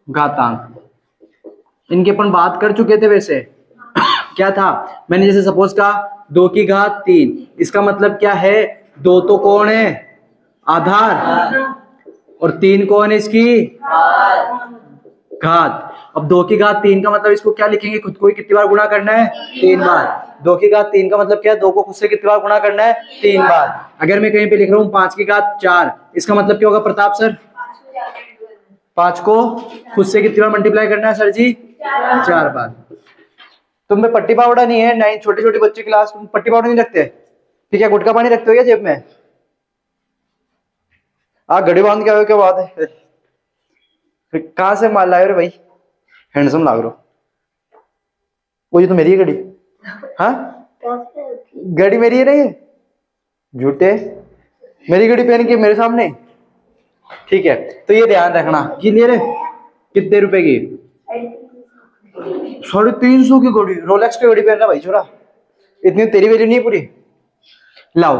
घातांक। इनकी अपन बात कर चुके थे वैसे। क्या था, मैंने जैसे सपोज कहा 2 की घात 3, इसका मतलब क्या है, 2 तो कौन है, आधार, और 3 कौन है इसकी घात। अब 2 की घात 3 का मतलब इसको क्या लिखेंगे, खुद को ही कितनी बार गुणा करना है, 3 बार। 2 की घात 3 का मतलब क्या है, 2 को खुद से कितनी बार गुणा करना है, 3 बार। अगर मैं कहीं पे लिख रहा हूँ 5 की घात 4, इसका मतलब क्या होगा प्रताप सर, 5 को खुद से कितनी बार मल्टीप्लाई करना है सर जी, 4 बार। तुम में पट्टी पावड़ा नहीं है, नहीं छोटे छोटे बच्चे क्लास में पट्टी पावड़ा नहीं रखते, ठीक है, गुटखा पानी रखते हो क्या जेब में, घड़ी बांध के आए हो, क्या बात है, कहाँ से माल लाए रे भाई, हैंडसम लाग रहा हो। वो ये तो मेरी है घड़ी, हाँ घड़ी मेरी है नहीं है, झूठे, मेरी घड़ी पहन के मेरे सामने, ठीक है। तो ये ध्यान रखना, क्लियर है। कितने रुपए की, 350 की घड़ी, रोलेक्स की घड़ी पहन रहा भाई छोरा, इतनी तेरी वैल्यू नहीं पूरी। लाओ,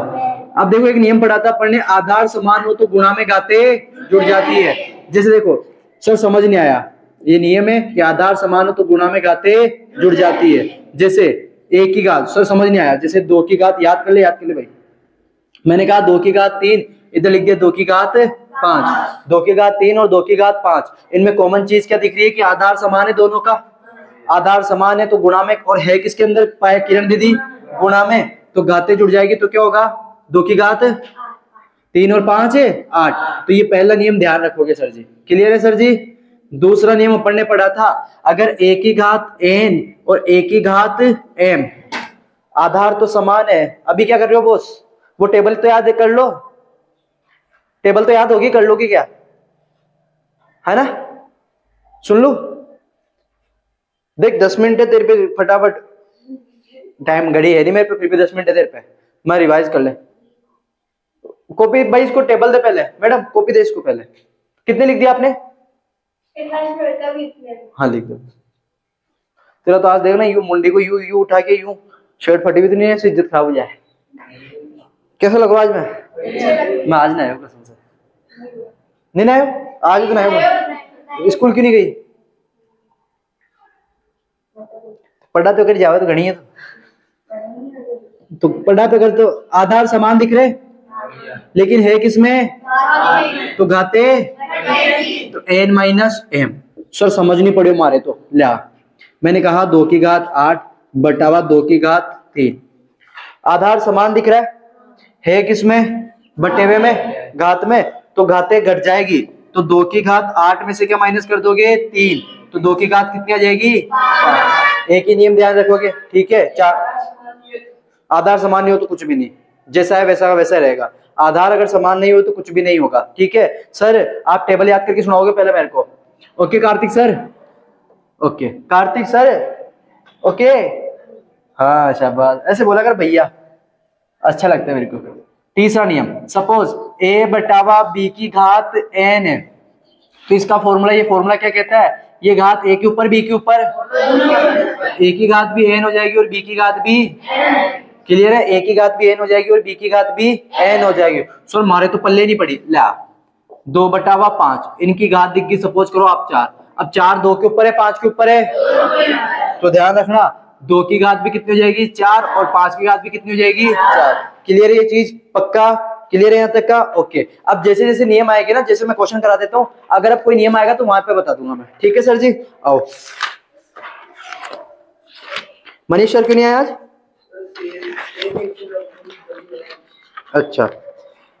अब देखो एक नियम पढ़ा था पढ़ने, आधार समान हो तो गुणा में घाते जुड़ जाती है। जैसे देखो सर समझ नहीं आया, ये नियम है कि आधार समान हो तो गुणा में घाते जुड़ जाती है। जैसे 1 की घात, सर समझ नहीं आया, जैसे 2 की घात, याद कर ले भाई, मैंने कहा 2 की घात 3, इधर लिख दिया 2 की घात 5, 2 की घात 3 और 2 की घात 5, इनमें कॉमन चीज क्या दिख रही है कि आधार समान है, दोनों का आधार समान है तो गुणा में, और है किसके अंदर पाया किरण दीदी, गुणा में, तो घाते जुड़ जाएगी तो क्या होगा, 2 की घात 3 और 5 है 8। तो ये पहला नियम ध्यान रखोगे सर जी, क्लियर है सर जी। दूसरा नियम अपन ने पढ़ा था, अगर a की घात n और a की घात m, आधार तो समान है, अभी क्या कर रहे हो बॉस, वो टेबल तो याद है, कर लो, टेबल तो याद होगी, कर लोगी क्या, है ना, सुन लो, देख 10 मिनट है तेरे पे, फटाफट टाइम, घड़ी है नहीं मेरे पे, फिर भी 10 मिनट है तेरे पे, मैं रिवाइज कर ले। कॉपी भाई इसको टेबल दे पहले, मैडम कॉपी दे इसको पहले, कितने लिख दिया आपने, हाँ लिख दो। तेरा तो आज देखना यू मुंडी को यू यू उठा के यूं, शर्ट फटी भी तो नहीं है, इज्जत खराब हो जाए। कैसा लग रहा आज मैं आज ना आया कसम से, नहीं ना आया आज, तो ना आया, स्कूल क्यों नहीं गई, पढ़ा तो कर जाओ तो घनी है, तो पढ़ा तो कर, तो आधार समान दिख रहे लेकिन है किसमें, तो घाते, तो n माइनस एम, सर समझ नहीं पड़े मारे तो ला, मैंने कहा 2 की घात 8 बटावा 2 की घात 3, आधार समान दिख रहा है किसमें, बटे हुए में, घात में, तो घाते घट जाएगी, तो 2 की घात 8 में से क्या माइनस कर दोगे 3, तो 2 की घात कितनी आ जाएगी 5। एक ही नियम ध्यान रखोगे, ठीक है। आधार समान नहीं हो तो कुछ भी नहीं, जैसा है वैसा वैसा रहेगा, आधार अगर समान नहीं हो तो कुछ भी नहीं होगा, ठीक है। सर आप टेबल याद करके सुनाओगे पहले मेरे को, okay Kartik sir, okay Kartik sir, okay, हाँ शाबाश, ऐसे बोला कर भैया, अच्छा लगता है मेरे को। तीसरा नियम, सपोज a बटावा b की घात n है, तो इसका फॉर्मूला, ये फॉर्मूला क्या कहता है, ये घात a के ऊपर b के ऊपर, a की घात भी n हो जाएगी और b की घात भी, क्लियर है, a की घात भी n हो जाएगी और b की घात भी n हो जाएगी। सर मारे तो पल्ले नहीं पड़ी, ला 2 बटावा 5, इनकी घात दिख गई, सपोज करो आप 4, अब 4 2 के ऊपर है 5 के ऊपर है, तो ध्यान रखना 2 की घात भी कितनी हो जाएगी 4 और 5 की घात भी कितनी हो जाएगी 4, क्लियर है ये चीज, पक्का क्लियर है यहाँ तक का, ओके। अब जैसे जैसे नियम आएंगे ना, जैसे मैं क्वेश्चन करा देता हूँ, अगर अब कोई नियम आएगा तो वहां पे बता दूंगा मैं, ठीक है सर जी। आओ मनीष सर क्यों नहीं आया आज, अच्छा।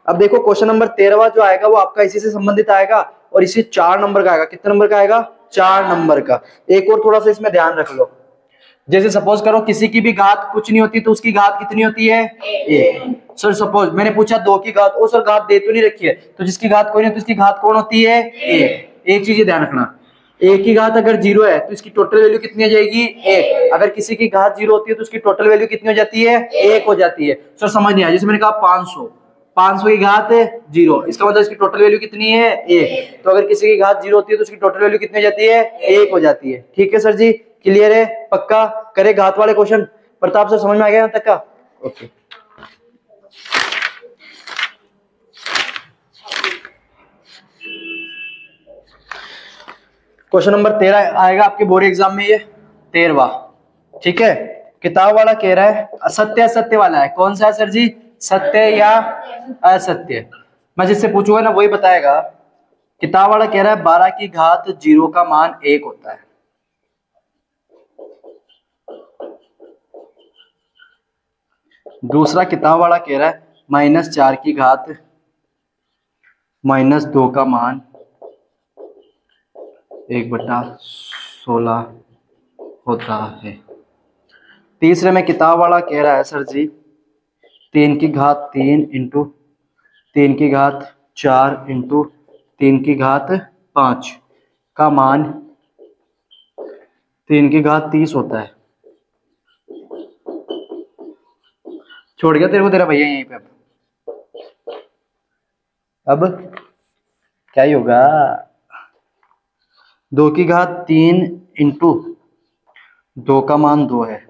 अब देखो क्वेश्चन नंबर 13 जो आएगा वो आपका इसी से संबंधित आएगा, और इसी 4 नंबर का आएगा, कितने नंबर का आएगा 4 नंबर का। एक और थोड़ा सा इसमें ध्यान रख लो, जैसे सपोज करो किसी की भी घात कुछ नहीं होती तो उसकी घात कितनी होती है 1। सर सपोज मैंने पूछा 2 की घात, ओ सर घात दे तो नहीं रखी है, तो जिसकी घात कोई नहीं होती उसकी घात कौन होती है 1। एक चीज ध्यान रखना, 1 की घात अगर 0 है तो इसकी टोटल वैल्यू कितनी हो जाएगी 1, अगर किसी की घात 0 होती है तो उसकी टोटल वैल्यू कितनी हो जाती है 1 हो जाती है। सर समझ नहीं आया, जैसे मैंने कहा 500 की घात 0, इसका मतलब इसकी टोटल वैल्यू कितनी है 1, तो अगर किसी की घात 0 होती है तो उसकी टोटल वैल्यू कितनी हो जाती है 1 हो जाती है, ठीक है सर जी, क्लियर है, पक्का करे घात वाले क्वेश्चन, प्रताप सर समझ में आ गया यहाँ तक का, ओके। क्वेश्चन नंबर 13 आएगा आपके बोर्ड एग्जाम में, ये 13वां, ठीक है। किताब वाला कह रहा है असत्य असत्य वाला है, कौन सा है सर जी, सत्य या असत्य। मैं जिससे पूछूंगा ना वही बताएगा। किताब वाला कह रहा है 12 की घात 0 का मान 1 होता है। दूसरा किताब वाला कह रहा है -4 की घात -2 का मान 1/16 होता है। तीसरे में किताब वाला कह रहा है सर जी 3 की घात 3 इंटू 3 की घात 4 इंटू 3 की घात 5 का मान 3 की घात 30 होता है। छोड़ गया तेरे को तेरा भैया यहीं पे। अब क्या ही होगा, 2 की घात 3 इंटू 2 का मान 2 है।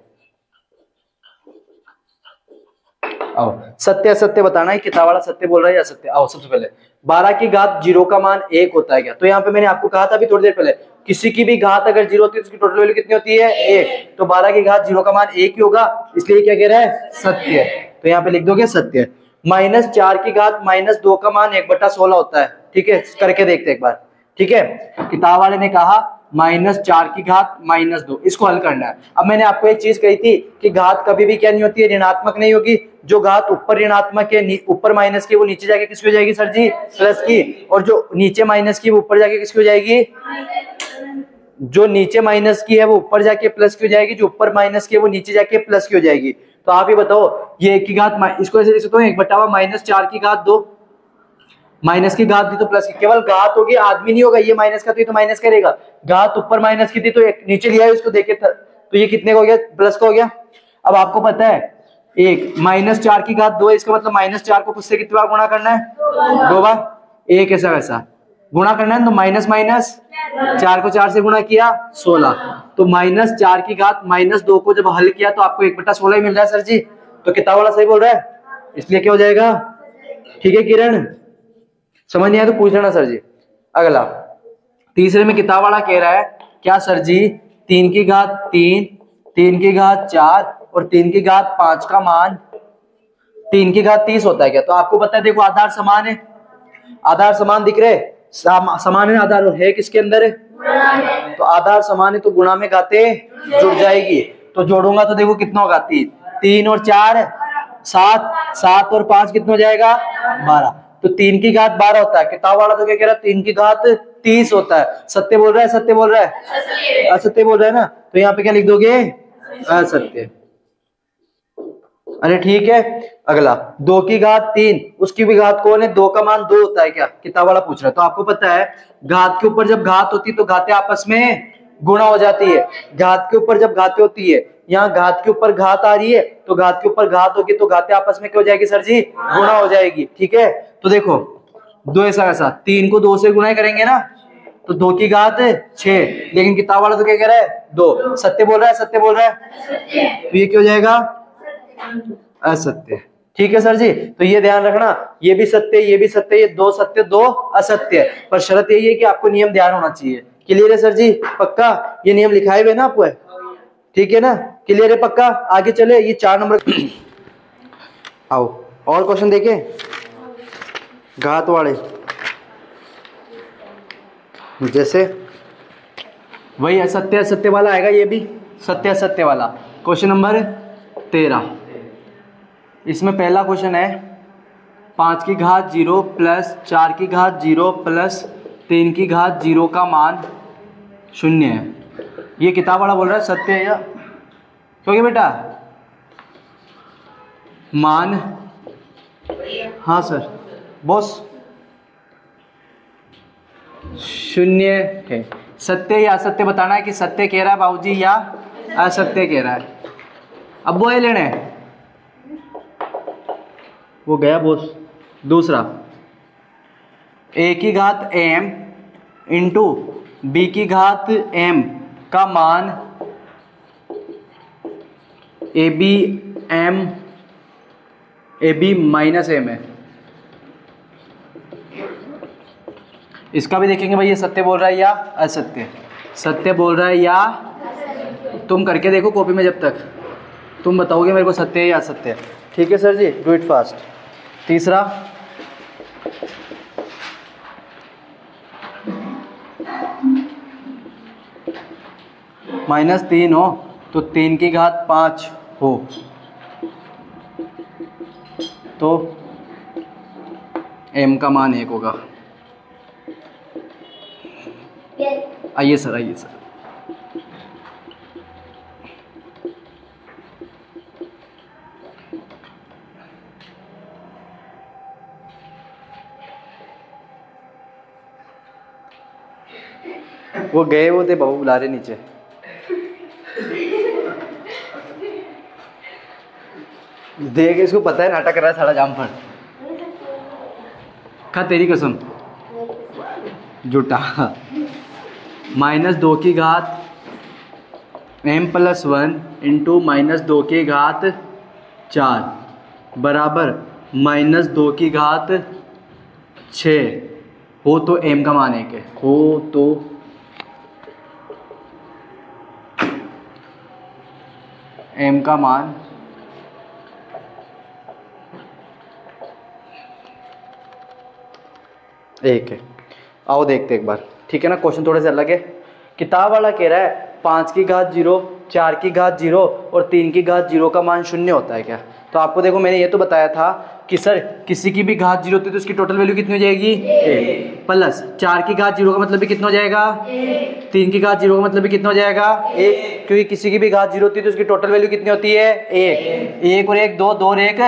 आओ सत्य असत्य बताना है, किताब वाला सत्य बोल रहा है या असत्य। आओ सबसे पहले 12 की घात 0 का मान 1 होता है क्या, तो यहाँ पे मैंने आपको कहा था अभी थोड़ी देर पहले, किसी की भी घात अगर 0 होती है उसकी टोटल वैल्यू कितनी होती है 1। तो 12 की घात 0 का मान 1 ही होगा, इसलिए क्या कह रहा है सत्य। तो यहाँ पे लिख दोगे सत्य। -4 की घात -2 का मान 1/16 होता है, ठीक है, करके देखते एक बार, ठीक है। किताब वाले ने कहा -4 की घात -2, इसको हल करना है। अब मैंने आपको एक चीज कही थी कि घात कभी भी क्या नहीं होती है, ऋणात्मक नहीं होगी। जो घात ऊपर ऋणात्मक है, ऊपर माइनस की, वो नीचे जाके किसकी हो जाएगी सर जी, प्लस की। और जो नीचे माइनस की वो ऊपर जाके किसकी हो जाएगी, जो नीचे माइनस की है वो ऊपर जाके प्लस की हो जाएगी, जो ऊपर माइनस की है वो नीचे जाके प्लस की हो जाएगी। तो आप ही बताओ, ये 1 की घात, इसको ऐसे लिख सकते हो 1/, -4 की घात 2, माइनस की घात दी तो प्लस की, केवल घात होगी, आदमी नहीं होगा। ये माइनस का तो माइनस करेगा, घात ऊपर माइनस की थी तो एक नीचे लिया है उसको देखे, तो ये कितने का हो गया, प्लस का हो गया। अब आपको पता है एक -4 की घात 2 है, इसका मतलब -4 को किससे कितनी बार गुणा करना है, 2 बार। एक ऐसा वैसा गुणा करना है, तो माइनस माइनस 4 को 4 से गुणा किया 16, तो -4 की घात -2 को जब हल किया तो आपको 1/16 ही मिल रहा है सर जी। तो किताब वाला सही बोल रहा है, इसलिए क्या हो जाएगा, ठीक है किरण। समझ नहीं आया तो पूछ लेना सर जी। अगला तीसरे में किताब वाला कह रहा है क्या सर जी, 3 की घात 3, 3 की घात 4 और 3 की घात 5 का मान 3 की घात 30 होता है क्या। तो आपको पता है देखो आधार समान है, आधार समान दिख रहे, समान है आधार, है किसके अंदर है, तो आधार समान है तो गुणा में घातें जुड़ जाएगी। तो जोड़ूंगा तो देखो कितना होगा, 3 और 4 7, 7 और 5 कितना हो जाएगा 12, तो 3 की घात 12 होता है। किताब वाला तो क्या कह रहा है 3 की घात 30 होता है। सत्य बोल रहा है, सत्य बोल रहा है, असत्य बोल रहा है ना, तो यहाँ पे क्या लिख दोगे, असत्य। अरे ठीक है। अगला 2 की घात 3, उसकी भी घात कौन है, 2 का मान 2 होता है क्या, किताब वाला पूछ रहा है। तो आपको पता है घात के ऊपर जब घात होती है तो घातें आपस में गुणा हो जाती है। घात के ऊपर जब घातें होती है, यहाँ घात के ऊपर घात आ रही है तो घात के ऊपर घात होगी तो घातें आपस में क्या हो जाएगी सर जी, गुणा हो जाएगी, ठीक है। तो देखो 2 ऐसा वैसा, 3 को 2 से गुणा करेंगे ना तो 2 की घात 6, लेकिन किताब वाला तो क्या कह रहा है 2। सत्य बोल रहा है, सत्य बोल रहा है, तो ये क्या हो जाएगा असत्य, ठीक है सर जी। तो ये ध्यान रखना, ये भी सत्य, ये भी सत्य, ये 2 सत्य 2 असत्य, पर शर्त यही है कि आपको नियम ध्यान होना चाहिए। क्लियर है सर जी, पक्का, ये नियम लिखाए हुए ना आपको है, ठीक है ना, क्लियर है पक्का। आगे चले, ये 4 नंबर आओ और क्वेश्चन देखें घात वाले, जैसे वही असत्य असत्य वाला आएगा, ये भी सत्य असत्य वाला। क्वेश्चन नंबर 13, इसमें पहला क्वेश्चन है 5 की घात 0 प्लस 4 की घात 0 प्लस 3 की घात 0 का मान 0 है। ये किताब वाला बोल रहा है सत्य है या, क्योंकि बेटा मान, हाँ सर बॉस 0 है। सत्य या असत्य बताना है कि सत्य कह रहा है बाबूजी या असत्य कह रहा है। अब वो है लेने, वो गया बॉस। दूसरा a की घात m इंटू b की घात m का मान ab माइनस m है। इसका भी देखेंगे भाई ये सत्य बोल रहा है या असत्य। सत्य बोल रहा है या तुम करके देखो कॉपी में, जब तक तुम बताओगे मेरे को सत्य है या असत्य है। ठीक है sir ji, do it fast. तीसरा, -3 हो तो 3 की घात 5 हो तो m का मान 1 होगा। आइए सर, आइए सर। वो गए वो थे बाबू बुला रहे नीचे। देख इसको पता है नाटक कर रहा है सारा जामफल। खा तेरी कसम झूठा। -2 की घात m+1 इंटू -2 की घात 4 बराबर -2 की घात 6 हो तो m का मान 1 है। हो तो m का मान 1 है। आओ देखते एक बार, ठीक है ना। क्वेश्चन थोड़े से अलग है। किताब वाला कह रहा है 5 की घात 0, 4 की घात 0 और 3 की घात 0 का मान 0 होता है क्या? तो आपको देखो मैंने ये तो बताया था कि सर किसी की भी घात 0 होती है तो उसकी टोटल वैल्यू कितनी हो जाएगी? 1 प्लस 4 की घात 0 का मतलब भी कितना हो जाएगा? 3 की घात 0 का मतलब भी कितना हो जाएगा? 1, क्योंकि किसी की भी घात 0 होती है तो उसकी टोटल वैल्यू कितनी होती है? 1। 1 और 1 2, 2 और 1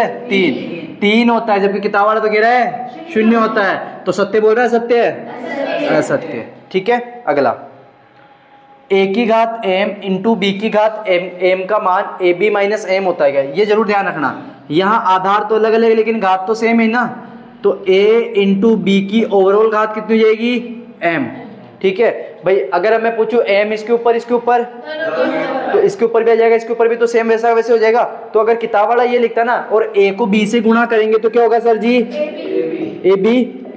3 होता है, जबकि किताब वाला तो कह रहा है 0 होता है। तो सत्य बोल रहा है, सत्य है? असत्य। ठीक है, अगला a की घात m इंटू बी की घात m का मान ab माइनस m होता है क्या? ये जरूर ध्यान रखना, यहाँ आधार तो अलग अलग है लेकिन घात तो सेम है ना। तो a इंटू बी की ओवरऑल घात कितनी हो जाएगी? m। ठीक है भाई, अगर मैं पूछूं m इसके ऊपर इसके ऊपर तो इसके ऊपर भी आ जाएगा, इसके ऊपर भी, तो सेम वैसा वैसे हो जाएगा। तो अगर किताब वाला ये लिखता ना और a को b से गुणा करेंगे तो क्या होगा सर जी? ab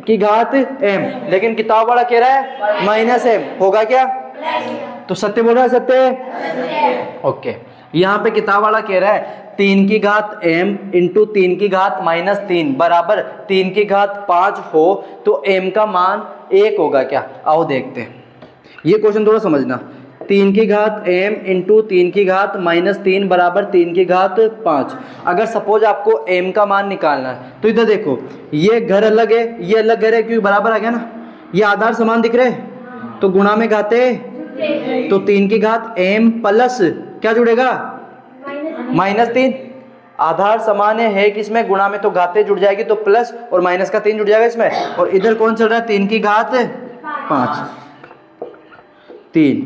की घात m, लेकिन किताब वाला कह रहा है -m होगा क्या? तो सत्य बोल रहा है, सत्य। ओके, यहाँ पे किताब वाला कह रहा है 3 की घात m इंटू 3 की घात -3 बराबर 3 की घात 5 हो तो m का मान 1 होगा क्या? आओ देखते हैं। ये क्वेश्चन थोड़ा समझना। 3 की घात m इंटू 3 की घात -3 बराबर 3 की घात 5। अगर सपोज आपको m का मान निकालना है तो इधर देखो, ये घर अलग है, ये अलग घर है, क्योंकि बराबर आ गया ना। ये आधार समान दिख रहे तो गुणा में घाते, तो 3 की घात m प्लस क्या जुड़ेगा? -3। आधार समान है कि इसमें गुणा में तो घाते जुड़ जाएगी तो प्लस और माइनस का 3 जुड़ जाएगा इसमें। और इधर कौन चल रहा है? 3 की घात 5। 3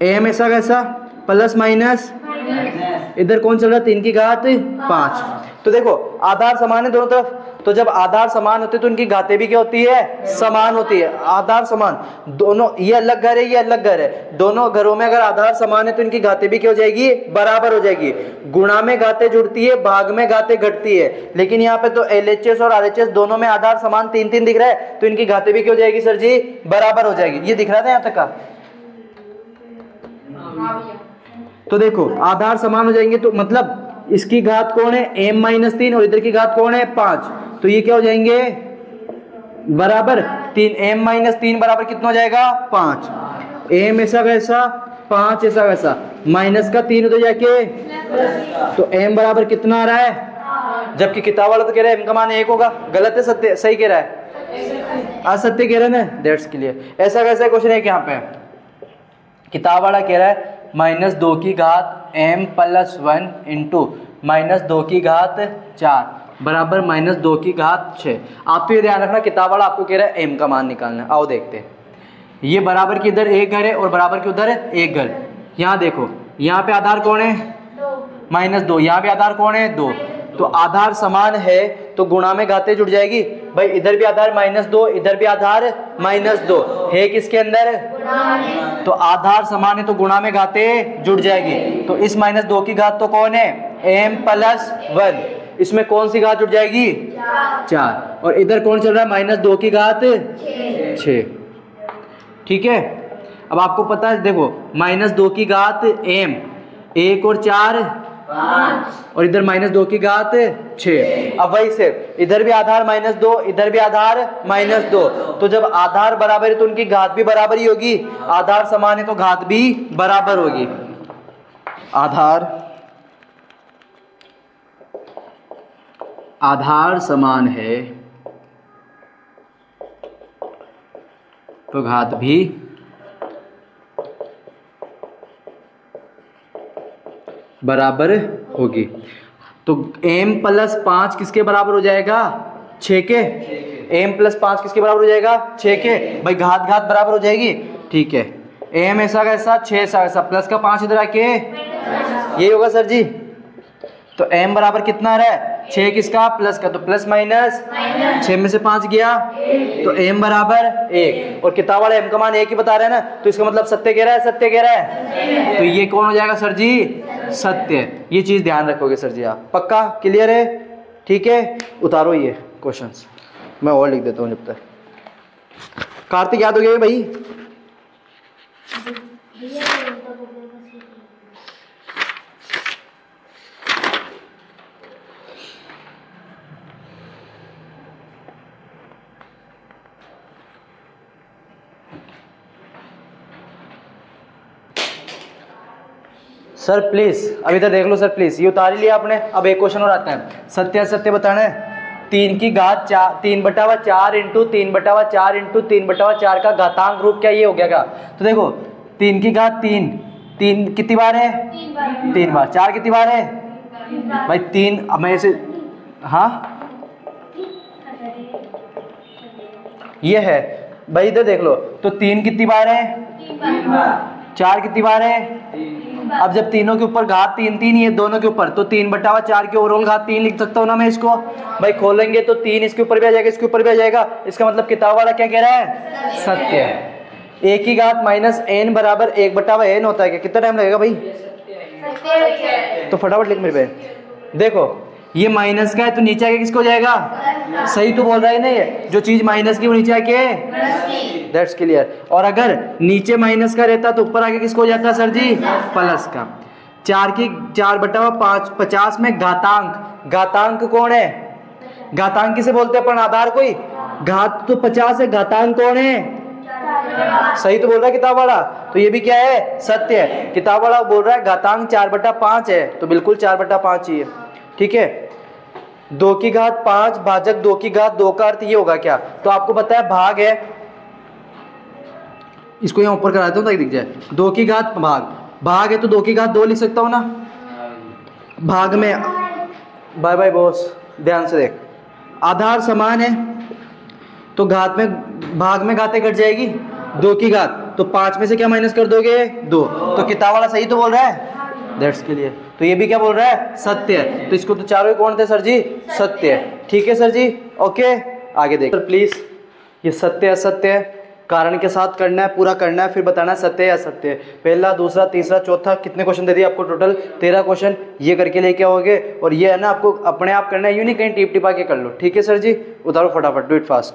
m ऐसा कैसा प्लस माइनस, इधर कौन चल रहा है? 3 की घात 5। तो देखो आधार समान है दोनों तरफ, तो जब आधार समान होते तो इनकी घातें भी क्या होती है? समान होती है। आधार समान दोनों, ये अलग घर है ये अलग घर है, दोनों घरों में अगर आधार समान है तो इनकी घातें भी क्या हो जाएगी? बराबर हो जाएगी। गुणा में घातें जुड़ती है, भाग में घातें घटती है, लेकिन यहाँ पे तो LHS और RHS दोनों में आधार समान 3-3 दिख रहा है तो इनकी घातें भी क्या हो जाएगी सर जी? बराबर हो जाएगी। ये दिख रहा था यहाँ तक का? तो देखो आधार समान हो जाएंगे तो मतलब इसकी घात कौन है? m-3 और इधर की घात कौन है? 5। तो ये क्या हो जाएंगे? बराबर 3। m-3 बराबर कितना हो जाएगा? 5। m ऐसा वैसा, 5 ऐसा वैसा, माइनस का 3 उधर जाके, तो m बराबर कितना आ रहा है? जबकि किताब वाला तो कह रहा है m का मान 1 होगा। गलत है सत्य? सही कह रहा है, असत्य कह रहा है ना। That's clear. ऐसा वैसा क्वेश्चन है यहाँ पे, किताब वाला कह रहा है -2 की घात m+1 इंटू -2 की घात 4 बराबर -2 की घात 6। आप तो ये ध्यान रखना, किताब वाला आपको कह रहा है m का मान निकालना है। आओ देखते हैं। ये बराबर की इधर एक घर है और बराबर की उधर एक घर। यहाँ देखो, यहाँ पे आधार कौन है? -2। यहाँ पे आधार कौन है? 2। तो आधार समान है तो गुणा में घातें जुड़ जाएगी। भाई इधर भी आधार -2, इधर भी आधार -2 है, किसके अंदर? तो आधार समान है तो गुणा में घातें जुड़ जाएगी। तो इस -2 की घात तो कौन है? m+1। इसमें कौन सी घात जुड़ जाएगी? 4। और इधर कौन चल रहा है? -2 की घात 6। ठीक है, अब आपको पता है, देखो -2 की घात m, 1 और 4 5, और इधर -2 की घात 6। अब वही से इधर भी आधार -2, इधर भी आधार -2, तो जब आधार बराबर है तो उनकी घात भी बराबर ही होगी। आधार समान है तो घात भी बराबर होगी। आधार समान है तो घात भी बराबर होगी। तो m + 5 किसके बराबर हो जाएगा? 6 के। m + 5 किसके बराबर हो जाएगा? 6 के। भाई घात घात बराबर हो जाएगी, ठीक है। m ऐसा कैसा, 6 ऐसा, प्लस का 5 इधर आके यही होगा सर जी। तो m बराबर कितना आ रहा है? 6 किसका? प्लस का, तो प्लस माइनस 6 में से 5 गया तो m बराबर 1, और किताब वाला m का मान 1 ही बता रहा है ना, तो इसका मतलब सत्य कह रहा है, सत्य कह रहा है। तो ये कौन हो जाएगा सर जी? सत्य। ये चीज ध्यान रखोगे सर जी आप, पक्का क्लियर है? ठीक है, उतारो ये क्वेश्चंस, मैं और लिख देता हूँ जब तक। कार्तिक याद हो गया भाई? सर प्लीज अभी तक देख लो सर प्लीज, ये उतार ही लिया आपने। अब एक क्वेश्चन और आता है, सत्य असत्य बताना है। 3 की घात 4, 3/4 इंटू 3/4 इंटू 3/4 का घातांक रूप क्या ये हो गया क्या? तो देखो 3 की घात 3, 3 कितनी बार है? 3 बार। 4 कितनी बार है भाई? 3। अब मैं इसे, हाँ ये है भाई, इधर देख लो, तो 3 कितनी बार है? 4 कितनी बार है? अब जब तीनों के ऊपर घात 3 3 ये दोनों के ऊपर, तो 3/4 की ओवरऑल घात 3 लिख सकता हूँ ना मैं इसको। भाई खोलेंगे तो 3 इसके ऊपर भी आ जाएगा, इसके ऊपर भी आ जाएगा। इसका मतलब किताब वाला क्या कह रहा है? सत्य है। a की घात -n बराबर 1/n होता है क्या? कितना टाइम लगेगा भाई? तो फटाफट लिख मेरे पे। देखो ये माइनस का है तो नीचे आके किसको जाएगा? सही तो बोल रहा है ना, ये जो चीज माइनस की वो नीचे आके, दैट्स क्लियर। और अगर नीचे माइनस का रहता तो ऊपर आके किसको हो जाता सर जी? प्लस का। 4 की 4/5 50 में घातांक, घातांक कौन है? घातांक किसे बोलते हैं अपन? आधार कोई, घात तो 50 है, घातांक कौन है? सही तो बोल रहा है किताब वाला, तो ये भी क्या है? सत्य है। किताब वाला बोल रहा है घातांक 4/5 है, तो बिल्कुल 4/5 ही है, ठीक है। 2 की घात 5 भाजक 2 की घात 2 का अर्थ ये होगा क्या? तो आपको पता है भाग है, इसको यहाँ ऊपर करा देता हूँ ताकि दिख जाए। 2 की घात भाग है तो 2 की घात 2 लिख सकता हूँ ना। भाग में, बाय बाय बॉस, ध्यान से देख, आधार समान है तो घात में, भाग में घातें घट जाएगी। 2 की घात, तो 5 में से क्या माइनस कर दोगे? 2। तो किताब वाला सही तो बोल रहा है, दैट्स के लिए। तो ये भी क्या बोल रहा है? सत्य है। तो इसको तो चारों ही कौन थे सर जी? सत्य है, ठीक है सर जी, ओके। आगे देखो प्लीज, ये सत्य असत्य है, कारण के साथ करना है, पूरा करना है, फिर बताना है सत्य है असत्य है। पहला, दूसरा, तीसरा, चौथा, कितने क्वेश्चन दे दिए आपको? Total 13 question. ये करके लेके आओगे, और ये है ना आपको अपने आप करना है, यूं नहीं कहीं टिप टिपा के कर लो, ठीक है सर जी। उतारो फटाफट, डू इट फास्ट।